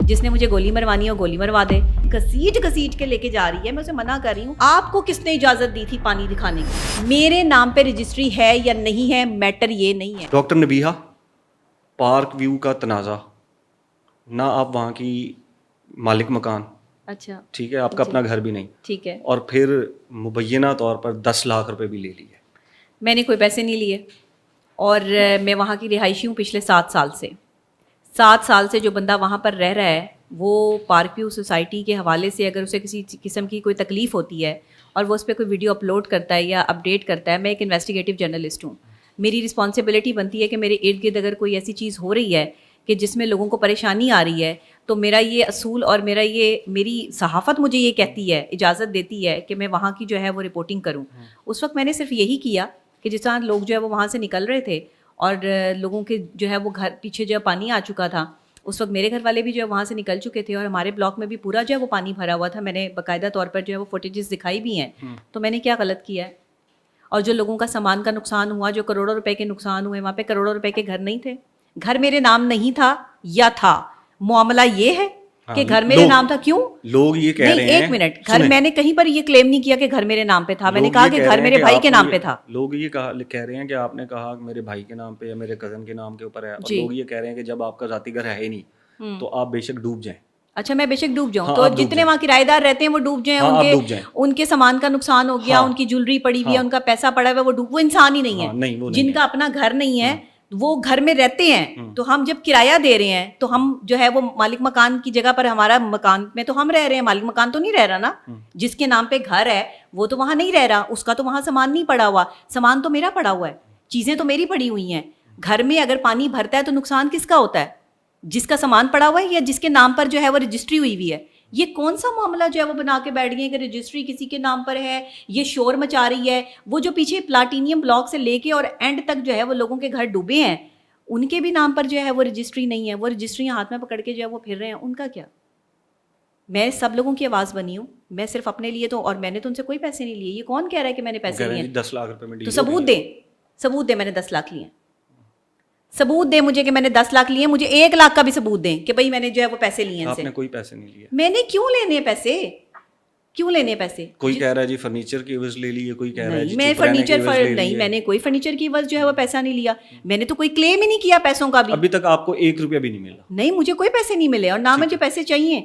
جس نے مجھے گولی مروانی ہے وہ گولی مروا دے. گھسیٹ کے لے کے جا رہی ہے. میں اسے منع کر رہی ہوں, آپ کو کس نے اجازت دی تھی پانی دکھانے کی؟ میرے نام پہ رجسٹری ہے یا نہیں ہے, میٹر یہ نہیں ہے. ڈاکٹر نبیہہ, پارک ویو کا تنازع, نہ آپ وہاں کی مالک مکان, اچھا ٹھیک ہے, آپ کا اپنا گھر بھی نہیں, ٹھیک ہے, اور پھر مبینہ طور پر 10 لاکھ روپے بھی لے لیے. میں نے کوئی پیسے نہیں لیے, اور میں وہاں کی رہائشی ہوں پچھلے 7 سال سے. 7 سال سے جو بندہ وہاں پر رہ رہا ہے وہ پارک ویو سوسائٹی کے حوالے سے اگر اسے کسی قسم کی کوئی تکلیف ہوتی ہے اور وہ اس پہ کوئی ویڈیو اپلوڈ کرتا ہے یا اپڈیٹ کرتا ہے, میں ایک انویسٹیگیٹو جرنلسٹ ہوں, میری رسپانسبلٹی بنتی ہے کہ میرے ارد گرد اگر کوئی ایسی چیز ہو رہی ہے کہ جس میں لوگوں کو پریشانی آ رہی ہے, تو میرا یہ اصول اور میری صحافت مجھے یہ کہتی ہے, اجازت دیتی ہے کہ میں وہاں کی جو ہے وہ رپورٹنگ کروں. اس وقت میں نے صرف یہی کیا کہ جس طرح لوگ جو ہے وہ وہاں سے نکل رہے تھے اور لوگوں کے جو ہے وہ گھر پیچھے جو ہے پانی آ چکا تھا, اس وقت میرے گھر والے بھی جو ہے وہاں سے نکل چکے تھے اور ہمارے بلاک میں بھی پورا جو ہے وہ پانی بھرا ہوا تھا. میں نے باقاعدہ طور پر جو ہے وہ فوٹیجز دکھائی بھی ہیں. تو میں نے کیا غلط کیا ہے؟ اور جو لوگوں کا سامان کا نقصان ہوا, جو کروڑوں روپے کے نقصان ہوئے, وہاں پہ کروڑوں روپے کے گھر نہیں تھے, گھر میرے نام نہیں تھا یا تھا. معاملہ یہ ہے کہ گھر میرے نام تھا. کیوں لوگ یہ کہہ رہے ہیں, ایک منٹ, گھر میں نے کہیں پر یہ کلیم نہیں کیا کہ گھر میرے نام پہ تھا. میں نے کہا کہ گھر میرے بھائی کے نام پہ تھا. لوگ یہ کہہ رہے ہیں کہ آپ نے کہا کہ میرے بھائی کے نام پہ یا میرے کزن کے نام کے اوپر ہے, اور لوگ یہ کہہ رہے ہیں کہ جب آپ کا ذاتی گھر ہے ہی نہیں تو آپ بے شک ڈوب جائیں. اچھا, میں بے شک ڈوب جاؤں تو جتنے وہاں کرایہ دار رہتے ہیں وہ ڈوب جائیں, ان کے سامان کا نقصان ہو گیا, ان کی جویلری پڑی ہوئی ہے, ان کا پیسہ پڑا ہوا ہے, وہ انسان ہی نہیں ہے. جن کا اپنا گھر نہیں ہے وہ گھر میں رہتے ہیں, تو ہم جب کرایہ دے رہے ہیں تو ہم جو ہے وہ مالک مکان کی جگہ پر, ہمارا مکان میں تو ہم رہ رہے ہیں, مالک مکان تو نہیں رہ رہا نا. جس کے نام پہ گھر ہے وہ تو وہاں نہیں رہ رہا, اس کا تو وہاں سامان نہیں پڑا ہوا, سامان تو میرا پڑا ہوا ہے, چیزیں تو میری پڑی ہوئی ہیں. گھر میں اگر پانی بھرتا ہے تو نقصان کس کا ہوتا ہے؟ جس کا سامان پڑا ہوا ہے یا جس کے نام پر جو ہے وہ رجسٹری ہوئی ہوئی ہے. یہ کون سا معاملہ جو ہے وہ بنا کے بیٹھ گئے کہ رجسٹری کسی کے نام پر ہے, یہ شور مچا رہی ہے. وہ جو پیچھے پلاٹینیم بلاک سے لے کے اور اینڈ تک جو ہے وہ لوگوں کے گھر ڈوبے ہیں, ان کے بھی نام پر جو ہے وہ رجسٹری نہیں ہے, وہ رجسٹریاں ہاتھ میں پکڑ کے جو ہے وہ پھر رہے ہیں. ان کا کیا؟ میں سب لوگوں کی آواز بنی ہوں, میں صرف اپنے لیے تو, اور میں نے تو ان سے کوئی پیسے نہیں لیے. یہ کون کہہ رہا ہے کہ میں نے پیسے لیے؟ 10 لاکھ روپے میں تو ثبوت دیں میں نے 10 لاکھ لیے. ثبوت دیں مجھے کہ میں نے 10 لاکھ لیے. مجھے 1 لاکھ کا بھی ثبوت دیں کہ بھائی میں نے جو ہے وہ پیسے لیے. آپ نے کوئی پیسے نہیں لیے. میں نے کیوں لینے ہیں پیسے؟ کیوں لینے پیسے؟ کوئی کہہ رہا ہے جی فرنیچر کی عوض لے لیے, کوئی کہہ رہا ہے جی میں فرنیچر نہیں, میں نے کوئی فرنیچر کی عوض جو ہے وہ پیسہ نہیں لیا. میں نے تو کوئی کلیم ہی نہیں کیا پیسوں کا بھی. ابھی تک آپ کو 1 روپیہ بھی نہیں ملا؟ نہیں, مجھے کوئی پیسے نہیں ملے, اور نہ مجھے پیسے چاہیے.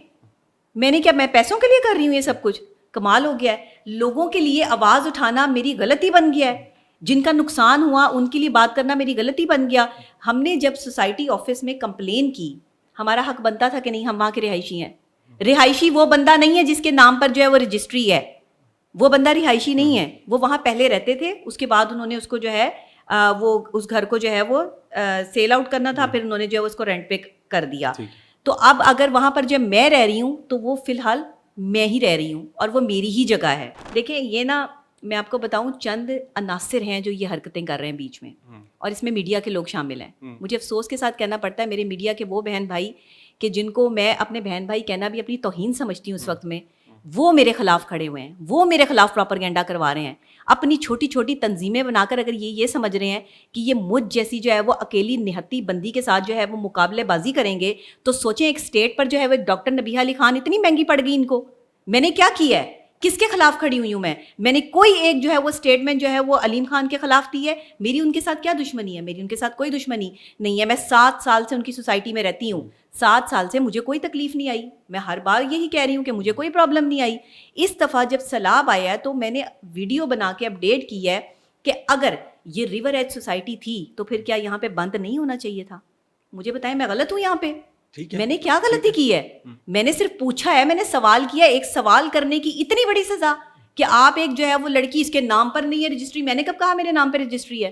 میں نے کیا, میں پیسوں کے لیے کر رہی ہوں یہ سب کچھ؟ کمال ہو گیا ہے. لوگوں کے لیے آواز اٹھانا میری غلطی بن گیا ہے, جن کا نقصان ہوا ان کے لیے بات کرنا میری غلطی بن گیا. ہم نے جب سوسائٹی آفس میں کمپلین کی, ہمارا حق بنتا تھا کہ نہیں ہم وہاں کے رہائشی ہیں. رہائشی وہ بندہ نہیں ہے جس کے نام پر جو ہے وہ رجسٹری ہے, وہ بندہ رہائشی نہیں ہے. وہ وہاں پہلے رہتے تھے, اس کے بعد انہوں نے اس کو جو ہے وہ اس گھر کو جو ہے وہ سیل آؤٹ کرنا تھا, پھر انہوں نے جو ہے اس کو رینٹ پہ کر دیا. تو اب اگر وہاں پر جب میں رہ رہی ہوں تو وہ فی الحال میں ہی رہ رہی ہوں اور وہ میری ہی جگہ ہے. دیکھیں یہ نا, میں آپ کو بتاؤں, چند عناصر ہیں جو یہ حرکتیں کر رہے ہیں بیچ میں, اور اس میں میڈیا کے لوگ شامل ہیں. مجھے افسوس کے ساتھ کہنا پڑتا ہے, میرے میڈیا کے وہ بہن بھائی کہ جن کو میں اپنے بہن بھائی کہنا بھی اپنی توہین سمجھتی ہوں اس وقت میں, وہ میرے خلاف کھڑے ہوئے ہیں, وہ میرے خلاف پروپیگنڈا کروا رہے ہیں. اپنی چھوٹی چھوٹی تنظیمیں بنا کر اگر یہ سمجھ رہے ہیں کہ یہ مجھ جیسی جو ہے وہ اکیلی نہتی بندی کے ساتھ جو ہے وہ مقابلے بازی کریں گے, تو سوچیں ایک اسٹیٹ پر جو ہے وہ ڈاکٹر نبیہہ علی خان اتنی مہنگی پڑ گئی ان کو. میں نے کیا کیا ہے؟ کس کے خلاف کھڑی ہوئی ہوں میں نے کوئی ایک جو ہے وہ اسٹیٹمنٹ جو ہے وہ علیم خان کے خلاف دی ہے؟ میری ان کے ساتھ کیا دشمنی ہے؟ میری ان کے ساتھ کوئی دشمنی نہیں ہے. میں 7 سال سے ان کی سوسائٹی میں رہتی ہوں, 7 سال سے مجھے کوئی تکلیف نہیں آئی. میں ہر بار یہی کہہ رہی ہوں کہ مجھے کوئی پرابلم نہیں آئی. اس دفعہ جب سیلاب آیا ہے تو میں نے ویڈیو بنا کے اپڈیٹ کی ہے کہ اگر یہ ریور ایج سوسائٹی تھی تو پھر کیا یہاں پہ بند نہیں ہونا چاہیے تھا؟ مجھے بتائیں, میں غلط ہوں یہاں پہ؟ میں نے کیا غلطی کی ہے؟ میں نے صرف پوچھا ہے, میں نے سوال کیا. ایک سوال کرنے کی اتنی بڑی سزا کہ آپ ایک جو ہے وہ لڑکی اس کے نام پر نہیں ہے رجسٹری. میں نے کب کہا میرے نام پہ رجسٹری ہے؟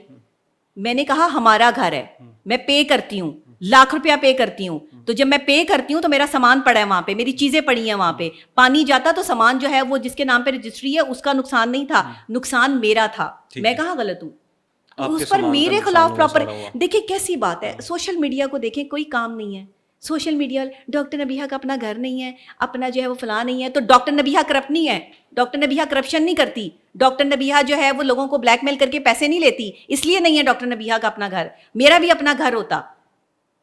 میں نے کہا ہمارا گھر ہے, میں پے کرتی ہوں, لاکھ روپیہ پے کرتی ہوں. تو جب میں پے کرتی ہوں تو میرا سامان پڑا ہے وہاں پہ, میری چیزیں پڑی ہیں وہاں پہ. پانی جاتا تو سامان جو ہے وہ جس کے نام پہ رجسٹری ہے اس کا نقصان نہیں تھا, نقصان میرا تھا. میں کہاں غلط ہوں؟ اس پر میرے خلاف پراپر. دیکھیں کیسی بات ہے, سوشل میڈیا کو دیکھیں, کوئی کام نہیں ہے. سوشل میڈیا, ڈاکٹر نبیہہ کا اپنا گھر نہیں ہے, اپنا جو ہے وہ فلاں نہیں ہے, تو ڈاکٹر نبیہہ کرپٹ نہیں ہے. ڈاکٹر نبیہہ کرپشن نہیں کرتی. ڈاکٹر نبیہہ جو ہے وہ لوگوں کو بلیک میل کر کے پیسے نہیں لیتی, اس لیے نہیں ہے ڈاکٹر نبیہہ کا اپنا گھر. میرا بھی اپنا گھر ہوتا,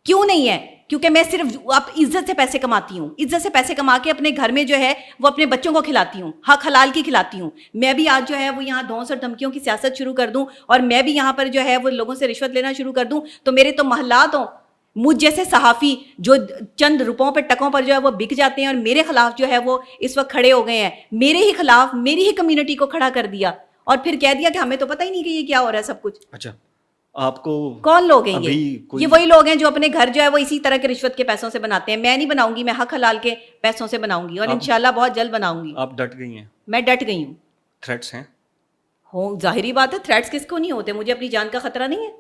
کیوں نہیں ہے؟ کیونکہ میں صرف اب عزت سے پیسے کماتی ہوں, عزت سے پیسے کما کے اپنے گھر میں جو ہے وہ اپنے بچوں کو کھلاتی ہوں, حق حلال کی کھلاتی ہوں. میں بھی آج جو ہے وہ یہاں دھونس اور دھمکیوں کی سیاست شروع کر دوں اور میں بھی یہاں پر جو ہے وہ لوگوں سے رشوت لینا شروع کر دوں تو میرے تو محلات ہوں, مجھ جیسے صحافی جو چند روپوں پہ ٹکوں پر جو ہے وہ بک جاتے ہیں اور میرے خلاف جو ہے وہ اس وقت کھڑے ہو گئے ہیں, میرے ہی خلاف میری ہی کمیونٹی کو کھڑا کر دیا اور پھر کہہ دیا کہ ہمیں تو پتہ ہی نہیں کہ یہ کیا ہو رہا ہے سب کچھ. اچھا آپ کو کون لوگ ہیں یہ وہی لوگ ہیں جو اپنے گھر جو ہے وہ اسی طرح کے رشوت کے پیسوں سے بناتے ہیں. میں نہیں بناؤں گی, میں حق حلال کے پیسوں سے بناؤں گی اور انشاءاللہ بہت جلد بناؤں گی. آپ ڈٹ گئی ہیں؟ میں ڈٹ گئی ہوں. تھریٹس ہیں؟ ظاہری بات ہے, تھریٹس کس کو نہیں ہوتے, مجھے اپنی جان کا خطرہ نہیں ہے.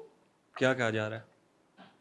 کیا کہا جا رہا ہے؟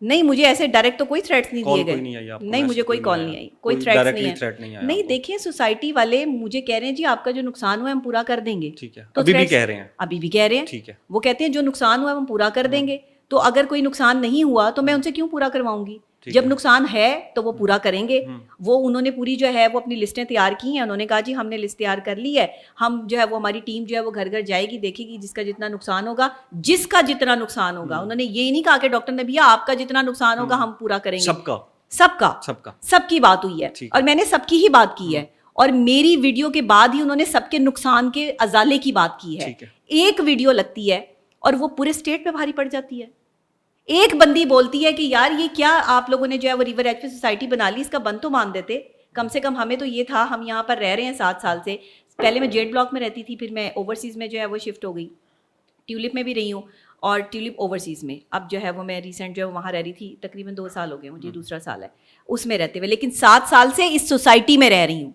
نہیں مجھے ایسے ڈائریکٹ تو کوئی تھریٹس نہیں دیے گئے. نہیں مجھے کوئی کال نہیں آئی, کوئی تھریٹس نہیں ہے. نہیں دیکھیں سوسائٹی والے مجھے کہہ رہے ہیں جی آپ کا جو نقصان ہوا ہے ہم پورا کر دیں گے. ٹھیک ہے, ابھی بھی کہہ رہے ہیں؟ ابھی بھی کہہ رہے ہیں. ٹھیک ہے, وہ کہتے ہیں جو نقصان ہوا ہے ہم پورا کر دیں گے. تو اگر کوئی نقصان نہیں ہوا تو میں ان سے کیوں پورا کرواؤں گی؟ جب نقصان ہے تو وہ پورا کریں گے. وہ انہوں نے پوری جو ہے وہ اپنی لسٹیں تیار کی ہیں. انہوں نے کہا جی ہم نے لسٹ تیار کر لی ہے, ہم جو ہے وہ ہماری ٹیم جو ہے وہ گھر گھر جائے گی, دیکھے گی جس کا جتنا نقصان ہوگا, جس کا جتنا نقصان ہوگا. انہوں نے یہ نہیں کہا کہ ڈاکٹر نبیہ آپ کا جتنا نقصان ہوگا ہم پورا کریں گے. سب کی بات ہوئی ہے اور میں نے سب کی ہی بات کی ہے اور میری ویڈیو کے بعد ہی انہوں نے سب کے نقصان کے ازالے کی بات کی ہے. ایک ویڈیو لگتی ہے اور وہ پورے اسٹیٹ پہ بھاری پڑ جاتی ہے. ایک بندی بولتی ہے کہ یار یہ کیا آپ لوگوں نے جو ہے وہ ریور ایج پہ سوسائٹی بنا لی, اس کا بند تو مان دیتے کم سے کم. ہمیں تو یہ تھا, ہم یہاں پر رہ رہے ہیں 7 سال سے. پہلے میں جیٹ بلاک میں رہتی تھی, پھر میں اوورسیز میں جو ہے وہ شفٹ ہو گئی, ٹیولپ میں بھی رہی ہوں اور ٹیولپ اوورسیز میں. اب جو ہے وہ میں ریسنٹ جو ہے وہاں رہ رہی تھی, تقریباً 2 سال ہو گئے مجھے, دوسرا سال ہے اس میں رہتے ہوئے, لیکن 7 سال سے اس سوسائٹی میں رہ رہی ہوں.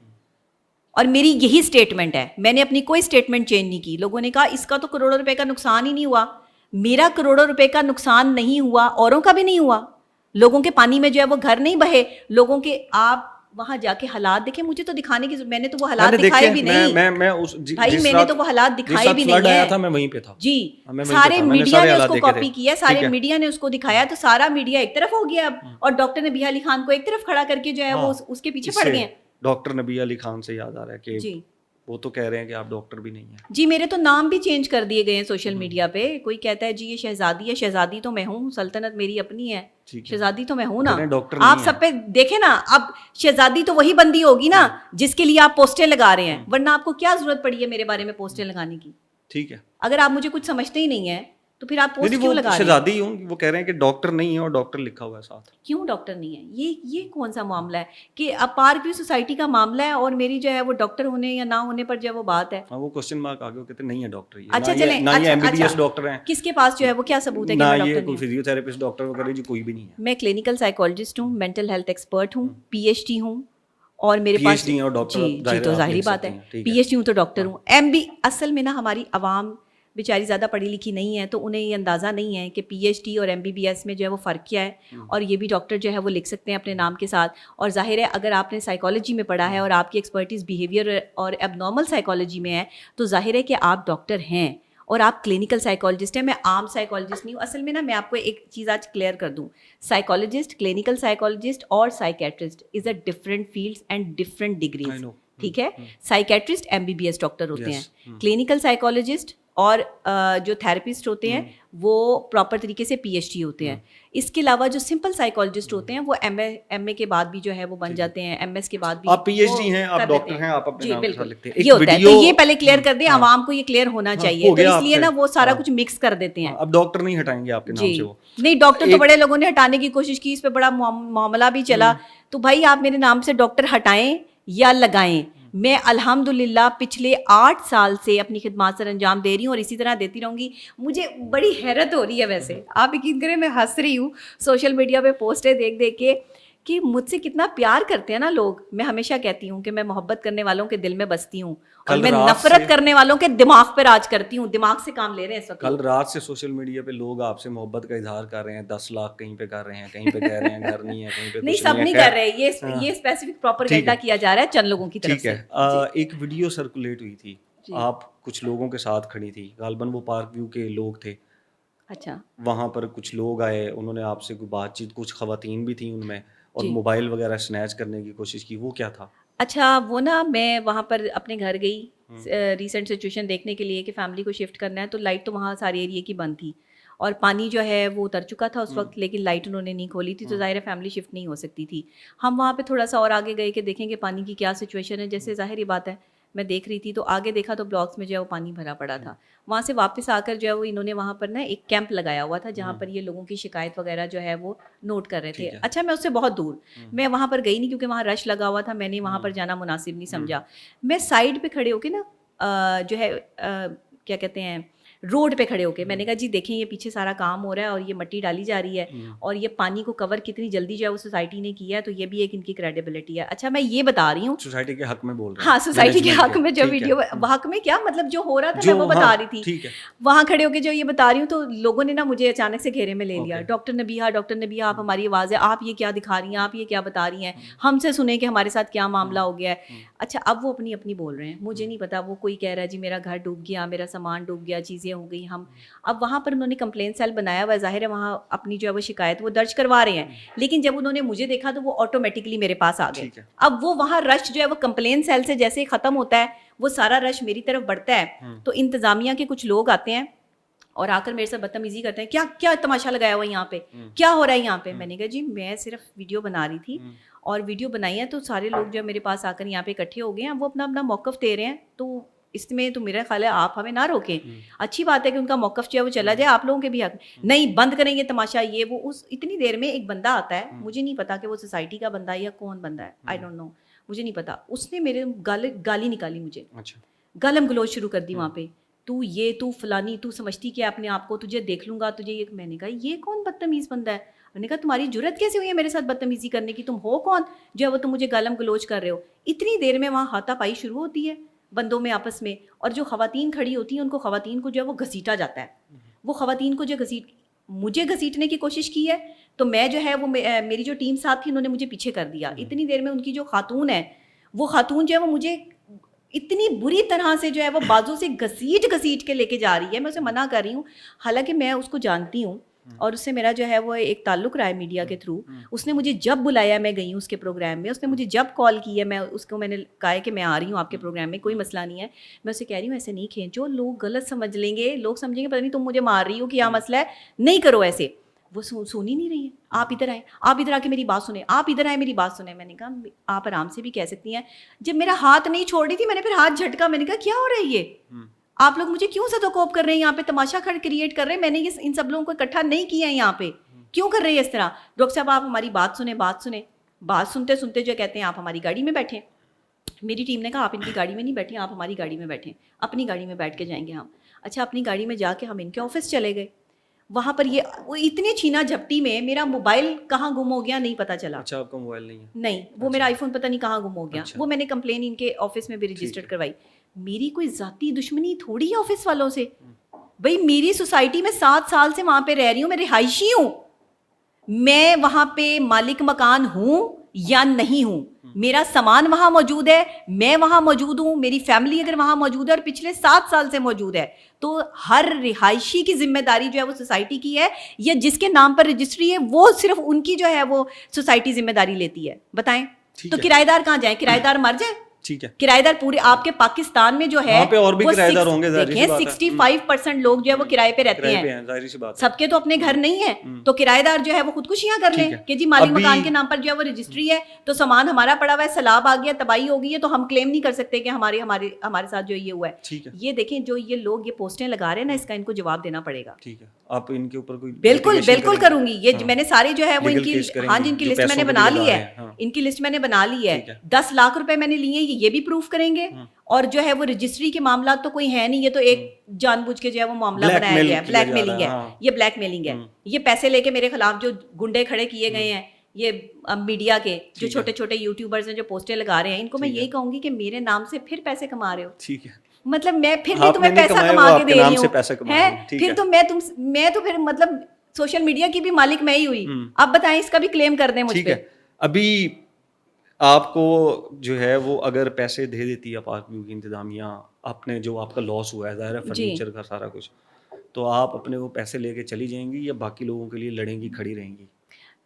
اور میری یہی اسٹیٹمنٹ ہے, میں نے اپنی کوئی اسٹیٹمنٹ چینج نہیں کی. لوگوں نے کہا اس کا تو کروڑوں روپے کا نقصان ہی نہیں ہوا. میرا کروڑوں روپے کا نقصان نہیں ہوا, اوروں کا بھی نہیں ہوا. لوگوں کے پانی میں جو ہے وہ گھر نہیں بہے, لوگوں کے آپ وہاں جا کے حالات دیکھیں. مجھے تو دکھانے کی, میں نے تو وہ حالات دکھائے بھی نہیں بھائی, میں نے تو وہ حالات دکھائے بھی نہیں ہے. میں وہیں پہ تھا جی, سارے میڈیا نے اس کو کاپی کیا, سارے میڈیا نے اس کو دکھایا, تو سارا میڈیا ایک طرف ہو گیا اب, اور ڈاکٹر نبیہ علی خان کو ایک طرف کھڑا کر کے جو ہے وہ اس کے پیچھے پڑ گئے ہیں. ڈاکٹر نبیہ علی خان سے یاد آ رہا ہے کہ جی وہ تو کہہ رہے ہیں کہ آپ ڈاکٹر بھی نہیں ہیں. جی میرے تو نام بھی چینج کر دیے گئے ہیں سوشل میڈیا پہ. کوئی کہتا ہے جی یہ شہزادی ہے, شہزادی تو میں ہوں, سلطنت میری اپنی ہے, شہزادی تو میں ہوں نا. آپ سب پہ دیکھیں نا, اب شہزادی تو وہی بندی ہوگی نا جس کے لیے آپ پوسٹیں لگا رہے ہیں, ورنہ آپ کو کیا ضرورت پڑی ہے میرے بارے میں پوسٹیں لگانے کی؟ ٹھیک ہے, اگر آپ مجھے کچھ سمجھتے ہی نہیں ہیں تو پھر آپ پوسٹ کیوں لگا رہے ہیں؟ شہزادی ہوں, وہ کہہ رہے ہیں کہ ڈاکٹر نہیں ہے اور ڈاکٹر لکھا ہوا ہے ساتھ. کیوں ڈاکٹر نہیں ہے؟ یہ کون سا معاملہ ہے کہ اب پارک ویو سوسائٹی کا معاملہ ہے اور میری جو ہے وہ ڈاکٹر ہونے یا نہ ہونے پر جو ہے وہ بات ہے. وہ کوسچن مارک آگے, وہ کہتے نہیں ہے ڈاکٹر. اچھا چلیں, نہ یہ MBBS ڈاکٹر ہیں, کس کے پاس جو ہے وہ کیا ثبوت ہے کہ میں ڈاکٹر نہیں ہوں؟ نہ یہ کوئی فزیو تھراپسٹ ڈاکٹر وغیرہ جی کوئی بھی نہیں ہے. میں کلینکل سائیکالوجسٹ ہوں, مینٹل ہیلتھ ایکسپرٹ ہوں, PhD ہوں, اور میرے پاس جی تو ظاہری بات ہے PhD ہوں تو ڈاکٹر ہوں. اصل میں نا ہماری عوام بیچاری زیادہ پڑھی لکھی نہیں ہے, تو انہیں یہ اندازہ نہیں ہے کہ PhD اور MBBS میں جو ہے وہ فرق کیا ہے, اور یہ بھی ڈاکٹر جو ہے وہ لکھ سکتے ہیں اپنے نام کے ساتھ. اور ظاہر ہے اگر آپ نے سائیکالوجی میں پڑھا ہے اور آپ کی ایکسپرٹیز بیہیویئر اور اب نارمل سائیکالوجی میں ہے, تو ظاہر ہے کہ آپ ڈاکٹر ہیں اور آپ کلینکل سائیکالوجسٹ ہیں. میں عام سائیکالوجسٹ نہیں ہوں. اصل میں نا میں آپ کو ایک چیز آج کلیئر کر دوں, سائیکالوجسٹ, کلینکل سائیکالوجسٹ اور psychiatrist is a different fields and different degrees. ٹھیک ہے, سائیکیٹرسٹ MBBS ڈاکٹر ہوتے ہیں, کلینکل سائیکالوجسٹ اور جو تھراپسٹ ہوتے ہیں وہ پراپر طریقے سے PhD ہوتے ہیں. اس کے علاوہ جو سمپل سائیکالوجسٹ ہوتے ہیں وہ MA کے بعد بھی جو ہے وہ بن جاتے ہیں, MS کے بعد بھی. آپ PhD ہیں, آپ ڈاکٹر ہیں, آپ اپنے نام کے ساتھ لکھتے ہیں. یہ ہوتا ہے, تو یہ پہلے کلیئر کر دیں, عوام کو یہ کلیئر ہونا چاہیے. تو اس لیے نا وہ سارا کچھ مکس کر دیتے ہیں. اب ڈاکٹر نہیں ہٹائیں گے آپ کے نام سے وہ. نہیں, ڈاکٹر تو بڑے لوگوں نے ہٹانے کی کوشش کی, اس پہ بڑا معاملہ بھی چلا. تو بھائی آپ میرے نام سے ڈاکٹر ہٹائیں یا لگائیں, میں الحمدللہ پچھلے 8 سال سے اپنی خدمات سر انجام دے رہی ہوں اور اسی طرح دیتی رہوں گی. مجھے بڑی حیرت ہو رہی ہے, ویسے آپ یقین کریں میں ہنس رہی ہوں سوشل میڈیا پہ پوسٹیں دیکھ دیکھ کے کہ مجھ سے کتنا پیار کرتے ہیں نا لوگ. میں ہمیشہ کہتی ہوں کہ میں محبت کرنے والوں کے دل میں بستی ہوں اور میں نفرت کرنے والوں کے دماغ پہ راج کرتی ہوں. دماغ سے کام لے رہے ہیں اس وقت. کل رات سے سوشل میڈیا پہ لوگ آپ سے محبت کا اظہار کر رہے ہیں, 10 لاکھ کہیں پہ کر رہے ہیں, کہیں پہ کہہ رہے ہیں گھر نہیں ہے, کہیں پہ نہیں, سب نہیں کر رہے. یہ اسپیسیفک پروپیگنڈا کیا جا رہا ہے چند لوگوں کی طرف سے. ٹھیک ہے, ایک ویڈیو سرکولیٹ ہوئی تھی, آپ کچھ لوگوں کے ساتھ کھڑی تھی, غالباً وہ پارک ویو کے لوگ تھے. اچھا, وہاں پر کچھ لوگ آئے, انہوں نے آپ سے کوئی بات چیت, کچھ خواتین بھی تھیں ان میں, اور موبائل وغیرہ سنیچ کرنے کی کوشش کی. وہ کیا تھا؟ اچھا, وہ نا میں وہاں پر اپنے گھر گئی ریسنٹ سچویشن دیکھنے کے لیے کہ فیملی کو شفٹ کرنا ہے, تو لائٹ تو وہاں سارے ایریے کی بند تھی, اور پانی جو ہے وہ اتر چکا تھا اس وقت, لیکن لائٹ انہوں نے نہیں کھولی تھی, تو ظاہر ہے فیملی شفٹ نہیں ہو سکتی تھی. ہم وہاں پہ تھوڑا سا اور آگے گئے کہ دیکھیں کہ پانی کی کیا سچویشن ہے. جیسے ظاہر ہی بات ہے میں دیکھ رہی تھی تو آگے دیکھا تو بلاکس میں جو ہے وہ پانی بھرا پڑا تھا. وہاں سے واپس آ کر جو ہے وہ انہوں نے وہاں پر نا ایک کیمپ لگایا ہوا تھا جہاں پر یہ لوگوں کی شکایت وغیرہ جو ہے وہ نوٹ کر رہے تھے. اچھا میں اس سے بہت دور, میں وہاں پر گئی نہیں کیونکہ وہاں رش لگا ہوا تھا, میں نے وہاں پر جانا مناسب نہیں سمجھا. میں سائڈ پہ کھڑے ہو کے نا جو ہے کیا کہتے ہیں روڈ پہ کھڑے ہو کے میں نے کہا جی دیکھیں یہ پیچھے سارا کام ہو رہا ہے اور یہ مٹی ڈالی جا رہی ہے اور یہ پانی کو کور کتنی جلدی جو ہے وہ سوسائٹی نے کیا ہے, تو یہ بھی ایک ان کی کریڈیبلٹی ہے. اچھا میں یہ بتا رہی ہوں سوسائٹی کے حق میں بول رہے ہیں. ہاں سوسائٹی کے حق میں جو ویڈیو حق میں کیا مطلب جو ہو رہا تھا میں وہ بتا رہی تھی وہاں کھڑے ہو کے جو یہ بتا رہی ہوں, تو لوگوں نے نا مجھے اچانک سے گھیرے میں لے لیا. ڈاکٹر نبیہ آپ ہماری آواز ہے, آپ یہ کیا دکھا رہی ہیں, آپ یہ کیا بتا رہی ہیں, ہم سے سنیں کہ ہمارے ساتھ کیا معاملہ ہو گیا ہے. اچھا اب وہ اپنی اپنی بول رہے ہیں, مجھے نہیں پتا. وہ کوئی کہہ رہا ہے جی میرا گھر ڈوب گیا, میرا سامان ڈوب گیا, چیزیں ہو گئی. ہم اب وہاں پر انہوں نے کمپلین سیل بنایا ہوا ہے, ظاہر ہے وہاں اپنی جو ہے وہ شکایت وہ درج کروا رہے ہیں, لیکن جب انہوں نے مجھے دیکھا تو وہ آٹومیٹکلی میرے پاس آ گئے. اب وہ وہاں رش جو ہے وہ کمپلین سیل سے جیسے ختم ہوتا ہے وہ سارا رش میری طرف بڑھتا ہے. تو انتظامیہ کے کچھ لوگ آتے ہیں اور آ کر میرے ساتھ بدتمیزی کرتے ہیں, کیا کیا تماشا لگایا ہوا یہاں پہ, کیا ہو رہا ہے یہاں پہ. میں نے کہا جی میں صرف ویڈیو بنا رہی تھی اور ویڈیو بنائی ہے, تو سارے لوگ جو ہے میرے پاس آ کر یہاں پہ اکٹھے ہو گئے ہیں, وہ اپنا اپنا موقف دے رہے ہیں, تو اس میں تو میرا خیال ہے آپ ہمیں نہ روکیں. اچھی بات ہے کہ ان کا موقف جو ہے وہ چلا جائے, آپ لوگوں کے بھی حق نہیں بند کریں گے تماشا یہ وہ. اس اتنی دیر میں ایک بندہ آتا ہے, مجھے نہیں پتا کہ وہ سوسائٹی کا بندہ ہے یا کون بندہ ہے, آئی ڈونٹ نو, مجھے نہیں پتا. اس نے میرے گالی نکالی, مجھے گالم گلوچ شروع کر دی وہاں پہ. تو فلانی, تو سمجھتی کہ اپنے آپ کو, تجھے دیکھ لوں گا تجھے یہ. میں نے کہا یہ کون بدتمیز بندہ ہے. میں نے کہا تمہاری جرت کیسے ہوئی ہے میرے ساتھ بدتمیزی کرنے کی, تم ہو کون جو ہے وہ تم مجھے گالم گلوچ کر رہے ہو. اتنی دیر میں وہاں ہاتھا پائی شروع ہوتی ہے بندوں میں آپس میں, اور جو خواتین کھڑی ہوتی ہیں ان کو خواتین کو جو ہے وہ گھسیٹا جاتا ہے. وہ خواتین کو جو مجھے گھسیٹنے کی کوشش کی ہے, تو میں جو ہے وہ میری جو ٹیم ساتھ تھی انہوں نے مجھے پیچھے کر دیا. اتنی دیر میں ان کی جو خاتون ہے, وہ خاتون جو ہے وہ مجھے اتنی بری طرح سے جو ہے وہ بازو سے گھسیٹ کے لے کے جا رہی ہے. میں اسے منع کر رہی ہوں, حالانکہ میں اس کو جانتی ہوں اور اس سے میرا جو ہے وہ ایک تعلق رہا ہے میڈیا کے تھرو. اس نے مجھے جب بلایا میں گئی ہوں اس کے پروگرام میں, اس نے مجھے جب کال کی ہے, میں اس کو میں نے کہا ہے کہ میں آ رہی ہوں آپ کے پروگرام میں, کوئی مسئلہ نہیں ہے. میں اسے کہہ رہی ہوں ایسے نہیں کھینچو, لوگ غلط سمجھ لیں گے, لوگ سمجھیں گے پتہ نہیں تم مجھے مار رہی ہو, کیا مسئلہ ہے, نہیں کرو ایسے. وہ سن ہی نہیں رہی ہے. آپ ادھر آئیں, آپ ادھر آ کے میری بات سنیں, آپ ادھر آئیں میری بات سنیں. میں نے کہا آپ آرام سے بھی کہہ سکتی ہیں. جب میرا ہاتھ نہیں چھوڑ رہی تھی میں نے پھر ہاتھ جھٹکا. میں نے کہا کیا ہو رہا ہے یہ, آپ لوگ مجھے کیوں سدوکوپ کر رہے ہیں, یہاں پہ تماشا کریٹ کر رہے ہیں. میں نے ان سب لوگوں کو اکٹھا نہیں کیا ہے یہاں پہ, کیوں کر رہے ہیں اس طرح. ڈاکٹر صاحب آپ ہماری بات سنیں. بات سنتے سنتے جو کہتے ہیں آپ ہماری گاڑی میں بیٹھیں. میری ٹیم نے کہا آپ ان کی گاڑی میں نہیں بیٹھیں, آپ ہماری گاڑی میں بیٹھیں, اپنی گاڑی میں بیٹھ کے جائیں گے ہم. اچھا اپنی گاڑی میں جا کے ہم ان کے آفس چلے گئے. وہاں پر یہ وہ اتنی چھینا جھپٹی میں میرا موبائل کہاں گم ہو گیا نہیں پتا چلا. اچھا آپ کا موبائل نہیں ہے؟ نہیں, وہ میرا آئی فون پتہ نہیں کہاں گم ہو گیا. وہ میں نے کمپلین ان کے آفس میں بھی رجسٹر کروائی. میری کوئی ذاتی دشمنی تھوڑی ہے آفس والوں سے. بھائی میری سوسائٹی میں 7 سال سے وہاں پہ رہ رہی ہوں, میں رہائشی ہوں, میں وہاں پہ مالک مکان ہوں یا نہیں ہوں, میرا سامان وہاں موجود ہے, میں وہاں موجود ہوں, میری فیملی اگر وہاں موجود ہے اور پچھلے 7 سال سے موجود ہے, تو ہر رہائشی کی ذمہ داری جو ہے وہ سوسائٹی کی ہے, یا جس کے نام پر رجسٹری ہے وہ صرف ان کی جو ہے وہ سوسائٹی ذمہ داری لیتی ہے. بتائیں تو کرایہ دار کہاں جائیں, کرایہ دار مر جائیں. ٹھیک ہے, کرایہ دار پورے آپ کے پاکستان میں جو ہے وہاں پہ اور بھی کرایہ دار ہوں گے, دیکھیں 65% لوگ جو ہے وہ کرائے پہ رہتے ہیں, ظاہر سی بات, سب کے تو اپنے گھر نہیں ہیں, تو کرایہ دار جو ہے وہ خودکشیاں کر لیں کہ جی مالک مکان کے نام پر جو ہے وہ رجسٹری ہے, تو سامان ہمارا پڑا ہوا ہے, سیلاب آ گیا, تباہی ہو گئی ہے, تو ہم کلیم نہیں کر سکتے کہ ہمارے ساتھ جو یہ ہوا ہے. یہ دیکھیں جو یہ لوگ یہ پوسٹیں لگا رہے ہیں نا, اس کا ان کو جواب دینا پڑے گا. ٹھیک ہے, آپ ان کے اوپر کوئی بالکل کروں گی. یہ میں نے سارے جو ہے وہ ان کی, ہاں جی ان کی لسٹ میں نے بنا لی ہے, ان کی لسٹ میں نے بنا لی ہے. 10 لاکھ روپے میں نے لیے, یہ بھی پروف کریں گے. اور جو ہے وہ رجسٹری کے معاملات تو کوئی ہے نہیں, یہ تو ایک جان بوجھ کے جو ہے وہ معاملہ بنایا گیا ہے, بلیک میلنگ ہے, یہ بلیک میلنگ ہے. یہ پیسے لے کے میرے خلاف جو گنڈے کھڑے کیے گئے ہیں, یہ میڈیا کے جو چھوٹے چھوٹے یوٹیوبرز ہیں جو پوسٹیں لگا رہے ہیں, ان کو میں یہی کہوں گی کہ میرے نام سے پھر پیسے کما رہے ہو. ٹھیک ہے, مطلب میں پھر بھی تمہیں پیسہ کما کے دے رہی ہوں ہے, پھر تو میں تو پھر مطلب سوشل میڈیا کی بھی مالک میں ہی ہوئی. اب بتائیں اس کا بھی کلیم کر دیں مجھ پہ. ابھی آپ کو جو ہے وہ اگر پیسے دے دیتی ہے پاک ویو کی انتظامیہ, آپ نے جو آپ کا لاس ہوا ہے ظاہر ہے فرنیچر کا سارا کچھ, تو آپ اپنے وہ پیسے لے کے چلی جائیں گی یا باقی logوں کے لیے لڑیں گی, کھڑی رہیں گی؟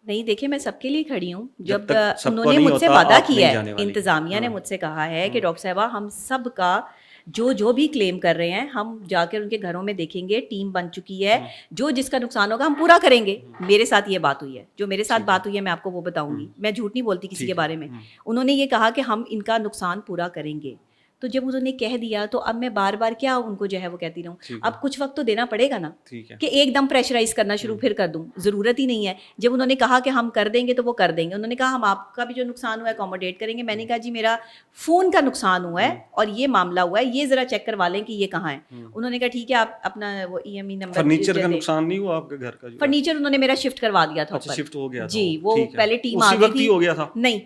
نہیں دیکھیں میں سب کے لیے کھڑی ہوں. جب انہوں نے مجھ سے وعدہ کیا ہے, انتظامیہ نے مجھ سے کہا ہے کہ ڈاکٹر صاحبہ ہم سب کا جو بھی کلیم کر رہے ہیں ہم جا کر ان کے گھروں میں دیکھیں گے, ٹیم بن چکی ہے, جو جس کا نقصان ہوگا ہم پورا کریں گے. میرے ساتھ یہ بات ہوئی ہے, جو میرے ساتھ بات ہوئی ہے میں آپ کو وہ بتاؤں گی, میں جھوٹ نہیں بولتی کسی کے بارے میں. انہوں نے یہ کہا کہ ہم ان کا نقصان پورا کریں گے. تو جب انہوں نے کہہ دیا تو اب میں بار بار کیا ان کو جو ہے وہ کہتی رہوں, اب کچھ وقت تو دینا پڑے گا نا, کہ ایک دم پریشرائز کرنا شروع پھر کر دوں, ضرورت ہی نہیں ہے. جب انہوں نے کہا کہ ہم کر دیں گے تو وہ کر دیں گے. انہوں نے کہا ہم آپ کا بھی جو نقصان ہوا ہے اکوموڈیٹ کریں گے. میں نے کہا جی میرا فون کا نقصان ہوا ہے اور یہ معاملہ ہوا ہے, یہ ذرا چیک کروا لیں کہ یہ کہاں ہے. انہوں نے کہا ٹھیک ہے آپ اپنا وہ ای ایم ای نمبر. فرنیچر کا نقصان نہیں ہوا آپ کے گھر کا؟ فرنیچر انہوں نے میرا شفٹ کروا دیا تھا. اچھا شفٹ ہو گیا تھا جی, وہ پہلے ٹیم آ گئی تھی. ہو گیا تھا؟ نہیں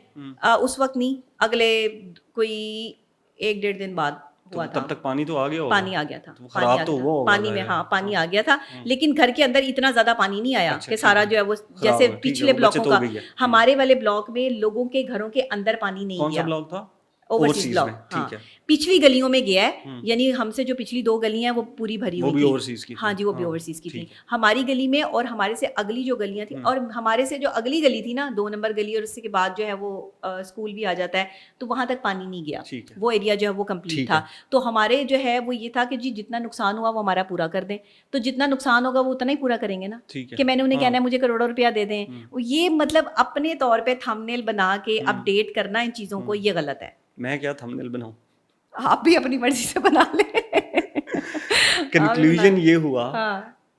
اس وقت نہیں, اگلے کوئی 1-1.5 دن بعد ہوا تھا. تب تک پانی تو آ گیا, پانی آ گیا تھا, خراب تو ہوا پانی میں, ہاں پانی آ گیا تھا, لیکن گھر کے اندر اتنا زیادہ پانی نہیں آیا کہ سارا جو ہے وہ جیسے پچھلے بلاکوں کا. ہمارے والے بلاک میں لوگوں کے گھروں کے اندر پانی نہیں گیا. کون سا بلاک تھا؟ Overseas block. ہاں پچھلی گلیوں میں گیا ہے, یعنی ہم سے جو پچھلی 2 گلیاں ہیں وہ پوری بھری ہوئی تھی. ہاں جی وہ بھی اوورسیز کی تھی. ہماری گلی میں اور ہمارے سے اگلی جو گلیاں تھیں, اور ہمارے سے جو اگلی گلی تھی نا 2 نمبر گلی, اور اس کے بعد جو ہے وہ اسکول بھی آ جاتا ہے, تو وہاں تک پانی نہیں گیا. وہ ایریا جو ہے وہ کمپلیٹ تھا. تو ہمارے جو ہے وہ یہ تھا کہ جی جتنا نقصان ہوا وہ ہمارا پورا کر دیں. تو جتنا نقصان ہوگا وہ اتنا ہی پورا کریں گے نا, کہ میں نے انہیں کہنا ہے مجھے کروڑوں روپیہ دے دیں. یہ مطلب اپنے طور پہ تھمبنیل بنا کے اپڈیٹ کرنا ان چیزوں کو, یہ غلط ہے. میں کیا تھمبنیل بناؤں؟ آپ بھی اپنی مرضی سے بنا لیں. کنکلوژن یہ ہوا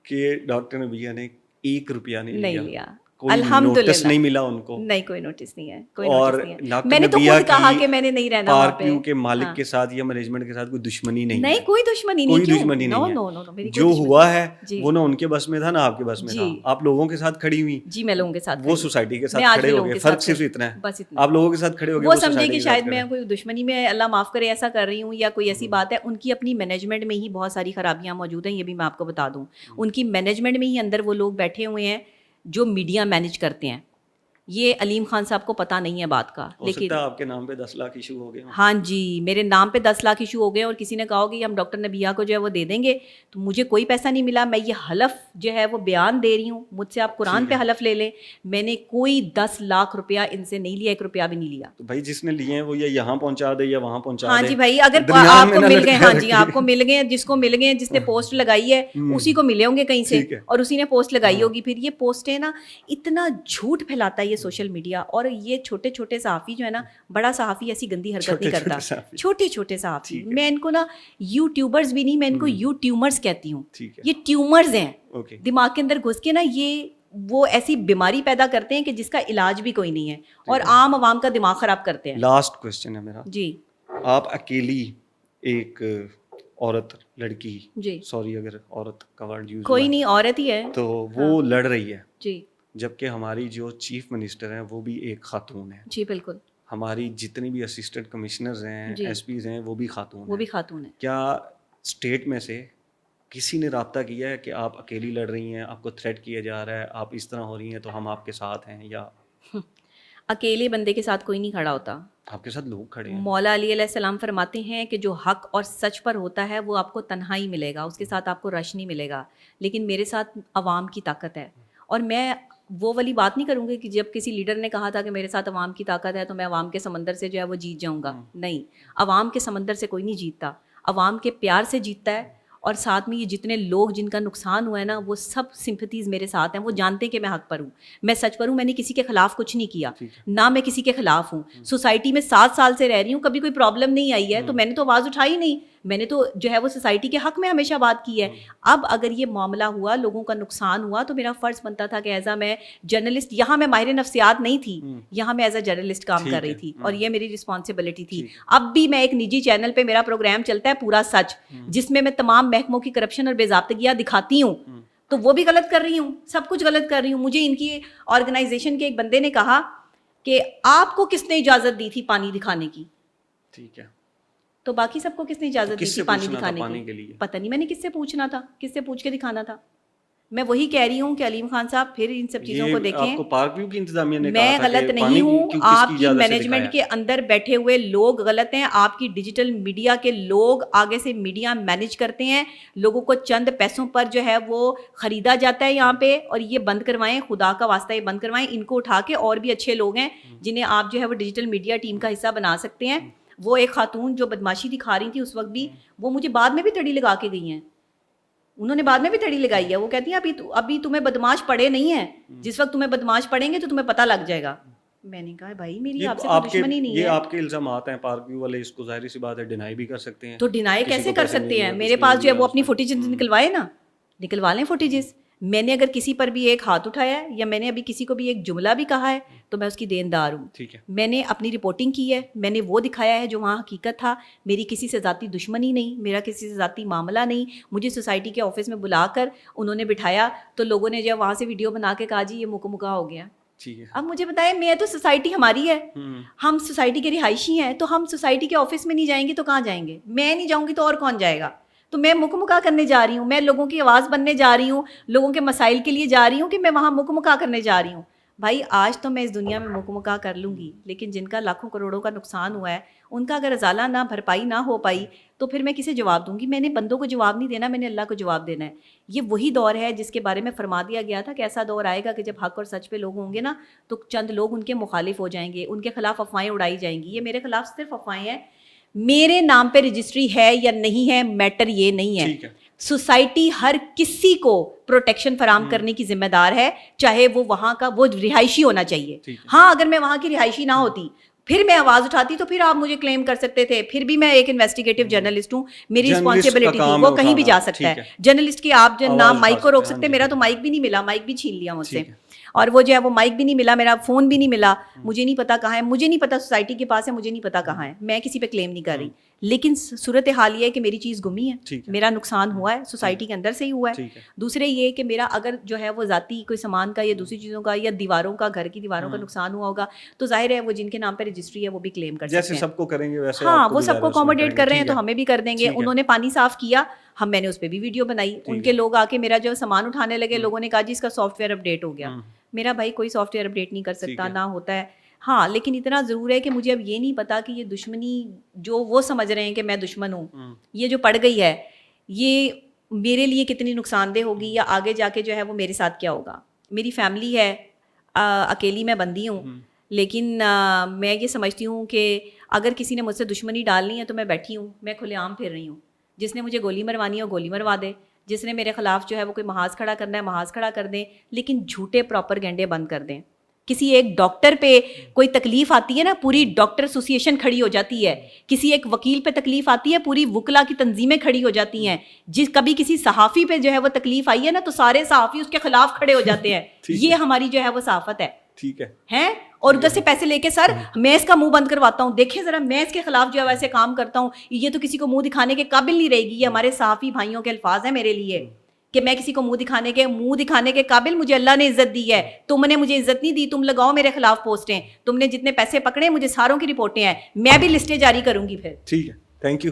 کہ ڈاکٹر نبیہ نے 1 روپیہ نہیں لیا. الحمد نوٹس نہیں ملا ان کو. نہیں کوئی نوٹس نہیں ہے, کوئی اور نوٹس نہیں ہے. میں نے تو خود کہا کہ میں نے نہیں رہنا وہاں پہ. پارک کے مالک کے ساتھ یا مینجمنٹ کے ساتھ کوئی دشمنی نہیں ہے. نہیں کوئی دشمنی نہیں. کوئی دشمنی نہیں ہے. جو ہوا ہے وہ نہ ان کے بس میں تھا نہ آپ کے بس میں تھا. آپ لوگوں کے ساتھ کھڑی ہوئی. جی میں لوگوں کے ساتھ, وہ سوسائٹی کے ساتھ کھڑے ہو گئے. فرق صرف اتنا ہے, بس اتنا. آپ لوگوں کے ساتھ کھڑے ہو گئے. وہ سمجھے کہ شاید میں کوئی دشمنی میں, اللہ معاف کرے, ایسا کر رہی ہوں یا کوئی ایسی بات ہے. ان کی اپنی مینجمنٹ میں ہی بہت ساری خرابیاں موجود ہیں, یہ بھی میں آپ کو بتا دوں. ان کی مینجمنٹ میں ہی اندر وہ لوگ بیٹھے ہوئے ہیں جو میڈیا مینیج کرتے ہیں. یہ علیم خان صاحب کو پتہ نہیں ہے بات کا, لیکن آپ کے نام پہ 10 لاکھ ایشو ہو گئے. ہاں جی میرے نام پہ 10 لاکھ ایشو ہو گئے, اور کسی نے کہا کہ ہم ڈاکٹر نبیہ کو جو ہے وہ دے دیں گے, تو مجھے کوئی پیسہ نہیں ملا. میں یہ حلف جو ہے وہ بیان دے رہی ہوں, مجھ سے آپ قرآن پہ حلف لے لیں, میں نے کوئی 10 لاکھ روپیہ ان سے نہیں لیا, 1 روپیہ بھی نہیں لیا. تو بھائی جس نے لیے ہیں وہ یا یہاں پہنچا دے یا وہاں پہنچا دے. ہاں جی بھائی, اگر آپ کو مل گئے, ہاں جی آپ کو مل گئے, جس کو مل گئے, جس نے پوسٹ لگائی ہے اسی کو ملے ہوں گے کہیں سے, اور اسی نے پوسٹ لگائی ہوگی. پھر یہ پوسٹیں نا اتنا جھوٹ پھیلاتا ہے یہ سوشل میڈیا, اور یہ چھوٹے چھوٹے صحافی جو ہے نا, بڑا صحافی ایسی گندی حرکت نہیں کرتا. چھوٹے چھوٹے صحافی, میں ان کو نا یوٹیوبرز بھی نہیں, میں ان کو یوٹیوبرز کہتی ہوں. یہ ٹیومرز ہیں دماغ کے اندر گھس کے نا, یہ وہ ایسی بیماری پیدا کرتے ہیں کہ جس کا علاج بھی کوئی نہیں ہے, اور عام عوام کا دماغ خراب کرتے ہیں. لاسٹ کوسچن ہے میرا. جی آپ اکیلی ایک عورت لڑکی, جی سوری اگر عورت کا ورڈ یوز کوئی نہیں, عورت ہی ہے, تو وہ لڑ رہی ہے. جی جبکہ ہماری جو چیف منسٹر ہیں وہ بھی ایک خاتون ہے. جی بالکل. ہماری جتنی بھی اسسٹنٹ کمشنرز ہیں, ایس پیز ہیں, وہ بھی خاتون ہیں. وہ بھی خاتون ہیں. کیا اسٹیٹ میں سے کسی نے رابطہ کیا ہے کہ آپ اکیلی لڑ رہی ہیں, آپ کو تھریٹ کیا جا رہا ہے, آپ اس طرح ہو رہی ہیں تو ہم آپ کے ساتھ ہیں؟ یا اکیلے بندے کے ساتھ کوئی نہیں کھڑا ہوتا, آپ کے ساتھ لوگ کھڑے ہیں. مولا علی علیہ السلام فرماتے ہیں کہ جو حق اور سچ پر ہوتا ہے وہ آپ کو تنہائی ملے گا, اس کے ساتھ آپ کو رش نہیں ملے گا. لیکن میرے ساتھ عوام کی طاقت ہے, اور میں وہ والی بات نہیں کروں گی کہ جب کسی لیڈر نے کہا تھا کہ میرے ساتھ عوام کی طاقت ہے تو میں عوام کے سمندر سے جو ہے وہ جیت جاؤں گا. نہیں, عوام کے سمندر سے کوئی نہیں جیتتا, عوام کے پیار سے جیتتا ہے. اور ساتھ میں یہ جتنے لوگ جن کا نقصان ہوا ہے نا, وہ سب سمپتھیز میرے ساتھ ہیں. وہ جانتے ہیں کہ میں حق پر ہوں, میں سچ پر ہوں, میں نے کسی کے خلاف کچھ نہیں کیا, نہ میں کسی کے خلاف ہوں. سوسائٹی میں 7 سال سے رہ رہی ہوں, کبھی کوئی پرابلم نہیں آئی ہے, تو میں نے تو آواز اٹھائی نہیں. میں نے تو جو ہے وہ سوسائٹی کے حق میں ہمیشہ بات کی ہے. اب اگر یہ معاملہ ہوا, لوگوں کا نقصان ہوا, تو میرا فرض بنتا تھا کہ ایز اے میں جرنلسٹ, یہاں میں ماہر نفسیات نہیں تھی, یہاں میں ایز اے جرنلسٹ کام کر رہی تھی, اور یہ میری رسپانسبلٹی تھی. اب بھی میں ایک نجی چینل پہ میرا پروگرام چلتا ہے پورا سچ, جس میں تمام محکموں کی کرپشن اور بے ضابطگیاں دکھاتی ہوں, تو وہ بھی غلط کر رہی ہوں, سب کچھ غلط کر رہی ہوں. مجھے ان کی آرگنائزیشن کے ایک بندے نے کہا کہ آپ کو کس نے اجازت دی تھی پانی دکھانے کی؟ ٹھیک ہے, تو باقی سب کو کس نے اجازت دی تھی پانی دکھانے کی؟ پتہ نہیں, میں نے کس سے پوچھنا تھا, کس سے پوچھ کے دکھانا تھا. میں وہی کہہ رہی ہوں کہ علیم خان صاحب پھر ان سب چیزوں کو دیکھیں. آپ کو پارک ویو کی انتظامیہ نے میں غلط نہیں ہوں, آپ کی مینجمنٹ کے اندر بیٹھے ہوئے لوگ غلط ہیں. آپ کی ڈیجیٹل میڈیا کے لوگ آگے سے میڈیا مینیج کرتے ہیں, لوگوں کو چند پیسوں پر جو ہے وہ خریدا جاتا ہے یہاں پہ, اور یہ بند کروائیں, خدا کا واسطہ یہ بند کروائیں. ان کو اٹھا کے اور بھی اچھے لوگ ہیں جنہیں آپ جو ہے وہ ڈیجیٹل میڈیا ٹیم کا حصہ بنا سکتے ہیں. وہ ایک خاتون جو بدماشی دکھا رہی تھی اس وقت بھی, وہ مجھے بعد میں بھی تڑی لگا کے گئی ہیں, انہوں نے بعد میں بھی تڑی لگائی ہے. وہ کہتی ہیں ابھی تمہیں بدماش پڑے نہیں ہیں, جس وقت تمہیں بدماش پڑیں گے تو تمہیں پتہ لگ جائے گا. میں نے کہا بھائی میری آپ سے کوئی دشمنی نہیں ہے. یہ آپ کے الزامات ہیں, پارک ویو والے اس کو ظاہر سی بات ہے ڈینائی بھی کر سکتے ہیں. تو ڈینائی کیسے کر سکتے ہیں؟ میرے پاس جو ہے وہ اپنی فوٹیجز نکلوائے نا, نکلوا لیں فوٹیجز. میں نے اگر کسی پر بھی ایک ہاتھ اٹھایا ہے یا میں نے ابھی کسی کو بھی ایک جملہ بھی کہا ہے تو میں اس کی دیندار ہوں. ٹھیک ہے, میں نے اپنی رپورٹنگ کی ہے, میں نے وہ دکھایا ہے جو وہاں حقیقت تھا. میری کسی سے ذاتی دشمنی نہیں, میرا کسی سے ذاتی معاملہ نہیں. مجھے سوسائٹی کے آفس میں بلا کر انہوں نے بٹھایا تو لوگوں نے جب وہاں سے ویڈیو بنا کے کہا جی یہ مکہ ہو گیا. اب مجھے بتائیں, میں تو سوسائٹی ہماری ہے, ہم سوسائٹی کے رہائشی ہیں, تو ہم سوسائٹی کے آفس میں نہیں جائیں گے تو کہاں جائیں گے؟ میں نہیں جاؤں گی تو اور کون جائے گا؟ تو میں مکہ کرنے جا رہی ہوں, میں لوگوں کی آواز بننے جا رہی ہوں, لوگوں کے مسائل کے لیے جا رہی ہوں کہ میں وہاں مکہ کرنے جا رہی ہوں. بھائی آج تو میں اس دنیا میں مکہ کر لوں گی, لیکن جن کا لاکھوں کروڑوں کا نقصان ہوا ہے ان کا اگر ازالہ نہ بھرپائی نہ ہو پائی تو پھر میں کسے جواب دوں گی؟ میں نے بندوں کو جواب نہیں دینا, میں نے اللہ کو جواب دینا ہے. یہ وہی دور ہے جس کے بارے میں فرما دیا گیا تھا کہ ایسا دور آئے گا کہ جب حق اور سچ پہ لوگ ہوں گے نا تو چند لوگ ان کے مخالف ہو جائیں گے, ان کے خلاف افواہیں اڑائی جائیں گی. یہ میرے خلاف صرف افواہیں ہیں, میرے نام پہ رجسٹری ہے یا نہیں ہے میٹر یہ نہیں ہے. سوسائٹی ہر کسی کو پروٹیکشن فراہم کرنے کی ذمہ دار ہے, چاہے وہ وہاں کا وہ رہائشی ہونا چاہیے. ہاں اگر میں وہاں کی رہائشی نہ ہوتی پھر میں آواز اٹھاتی تو پھر آپ مجھے کلیم کر سکتے تھے, پھر بھی میں ایک انویسٹیگیٹو جرنلسٹ ہوں, میری رسپانسبلٹی تھی, وہ کہیں بھی جا سکتا ہے. جرنلسٹ کی آپ جو نام مائک کو روک سکتے, میرا تو مائک بھی نہیں ملا, مائک بھی چھین لیا مجھ سے, اور وہ جو ہے وہ مائک بھی نہیں ملا, میرا فون بھی نہیں ملا, مجھے نہیں پتا کہاں ہے, مجھے نہیں پتا سوسائٹی کے پاس ہے, مجھے نہیں پتا کہاں ہے, میں کسی پہ کلیم نہیں کر رہی. لیکن صورت حال یہ ہے کہ میری چیز گمی ہے, میرا نقصان ہوا ہے, سوسائٹی کے اندر سے ہی ہوا ہے. دوسرے یہ کہ میرا اگر جو ہے وہ ذاتی کوئی سامان کا یا دوسری چیزوں کا یا دیواروں کا, گھر کی دیواروں کا نقصان ہوا ہوگا تو ظاہر ہے وہ جن کے نام پہ رجسٹری ہے وہ بھی کلیم کر سکتے ہیں, جیسے سب کو کریں گے ویسے. ہاں وہ سب کو اکوموڈیٹ کر رہے ہیں تو ہمیں بھی کر دیں گے. انہوں نے پانی صاف کیا, میں نے اس پہ بھی ویڈیو بنائی, ان کے لوگ آ کے میرا جو سامان اٹھانے لگے, لوگوں نے کہا جی اس کا سافٹ ویئر اپڈیٹ ہو گیا. میرا بھائی کوئی سافٹ ویئر اپڈیٹ نہیں کر سکتا, نہ ہوتا ہے. ہاں لیکن اتنا ضرور ہے کہ مجھے اب یہ نہیں پتا کہ یہ دشمنی جو وہ سمجھ رہے ہیں کہ میں دشمن ہوں, یہ جو پڑ گئی ہے یہ میرے لیے کتنی نقصان دہ ہوگی, یا آگے جا کے جو ہے وہ میرے ساتھ کیا ہوگا. میری فیملی ہے, اکیلی میں بندی ہوں, لیکن میں یہ سمجھتی ہوں کہ اگر کسی نے مجھ سے دشمنی ڈالنی ہے تو میں بیٹھی ہوں, میں کھلے عام پھر رہی ہوں. جس نے مجھے گولی مروانی ہے وہ گولی مروا دے, جس نے میرے خلاف جو ہے وہ کوئی محاذ کھڑا کرنا ہے محاذ کھڑا کر دیں, لیکن جھوٹے پراپرگینڈے بند کر دیں. کسی ایک ڈاکٹر پہ کوئی تکلیف آتی ہے نا, پوری ڈاکٹر ایسوسیشن کھڑی ہو جاتی ہے. کسی ایک وکیل پہ تکلیف آتی ہے, پوری وکلا کی تنظیمیں کھڑی ہو جاتی ہیں. کبھی کسی صحافی پہ جو ہے وہ تکلیف آئی ہے نا تو سارے صحافی اس کے خلاف کھڑے ہو جاتے ہیں. یہ ہماری جو ہے وہ صحافت ہے. ٹھیک ہے ہیں, اور ادھر سے پیسے لے کے سر میں اس کا منہ بند کرواتا ہوں, دیکھیں ذرا میں اس کے خلاف جو ہے ویسے کام کرتا ہوں, یہ تو کسی کو منہ دکھانے کے قابل نہیں رہے گی. یہ ہمارے صحافی بھائیوں کے الفاظ ہیں میرے لیے کہ میں کسی کو منہ دکھانے کے قابل مجھے اللہ نے عزت دی ہے. تم نے مجھے عزت نہیں دی, تم لگاؤ میرے خلاف پوسٹیں, تم نے جتنے پیسے پکڑے مجھے ساروں کی رپورٹیں ہیں, میں بھی لسٹیں جاری کروں گی پھر. ٹھیک ہے, تھینک یو.